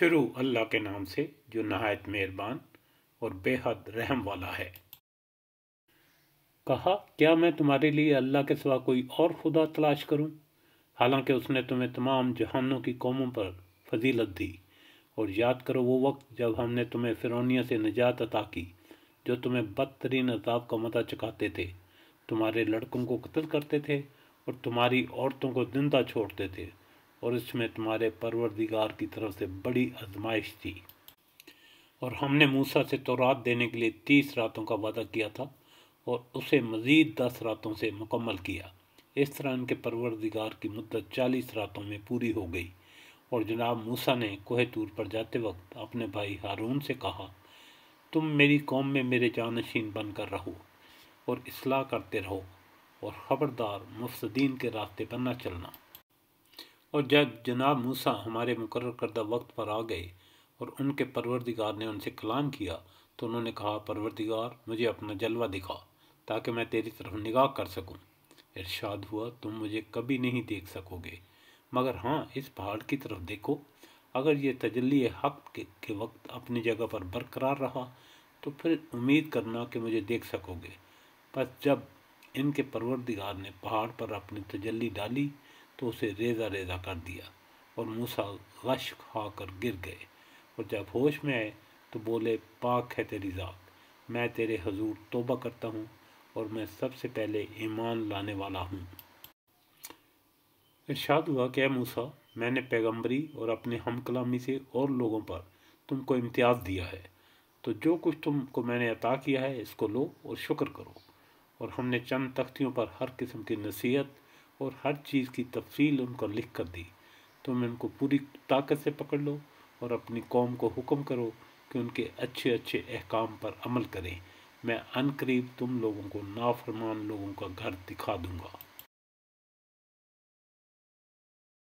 شروع اللہ کے نام سے جو نہایت مہربان اور بے حد رحم والا ہے۔ کہا، کیا میں تمہارے لیے اللہ کے سوا کوئی اور خدا تلاش کروں؟ حالانکہ اس نے تمہیں تمام جہانوں کی قوموں پر فضیلت دی۔ اور یاد کرو وہ وقت جب ہم نے تمہیں فرعونیہ سے نجات عطا کی، جو تمہیں بدترین عذاب کا مزہ چکھاتے تھے، تمہارے لڑکوں کو قتل کرتے تھے اور تمہاری عورتوں کو زندہ چھوڑتے تھے، اور اس میں تمہارے پروردگار کی طرف سے بڑی آزمائش تھی۔ اور ہم نے موسیٰ سے تورات دینے کے لیے 30 راتوں کا وعدہ کیا تھا اور اسے مزید 10 راتوں سے مکمل کیا۔ اس طرح ان کے پروردگار کی مدت 40 راتوں میں پوری ہو گئی۔ اور جناب موسیٰ نے کوہ طور پر جاتے وقت اپنے بھائی ہارون سے کہا، تم میری قوم میں میرے جانشین بن کر رہو اور اصلاح کرتے رہو، اور خبردار مفسدین کے راستے پر نہ چلنا۔ اور جب جناب موسیٰ ہمارے مقرر کردہ وقت پر آ گئے اور ان کے پروردگار نے ان سے کلام کیا، تو انہوں نے کہا، پروردگار مجھے اپنا جلوہ دکھا تاکہ میں تیری طرف نگاہ کر سکوں۔ ارشاد ہوا، تم مجھے کبھی نہیں دیکھ سکو گے، مگر ہاں اس پہاڑ کی طرف دیکھو، اگر یہ تجلی حق کے وقت اپنی جگہ پر برقرار رہا تو پھر امید کرنا کہ مجھے دیکھ سکو گے۔ پس جب ان کے پروردگار نے پہاڑ پر اپنی تجلی ڈالی تو اسے ریزہ ریزہ کر دیا، اور موسیٰ غش کھا کر گر گئے، اور جب ہوش میں آئے تو بولے، پاک ہے تیری ذات، میں تیرے حضور توبہ کرتا ہوں اور میں سب سے پہلے ایمان لانے والا ہوں۔ ارشاد ہوا کہ اے موسیٰ، میں نے پیغمبری اور اپنے ہم کلامی سے اور لوگوں پر تم کو امتیاز دیا ہے، تو جو کچھ تم کو میں نے عطا کیا ہے اس کو لو اور شکر کرو۔ اور ہم نے چند تختیوں پر ہر قسم کی نصیحت اور ہر چیز کی تفصیل ان کو لکھ کر دی۔ تم ان کو پوری طاقت سے پکڑ لو اور اپنی قوم کو حکم کرو کہ ان کے اچھے اچھے احکام پر عمل کریں، میں عنقریب تم لوگوں کو نافرمان لوگوں کا گھر دکھا دوں گا۔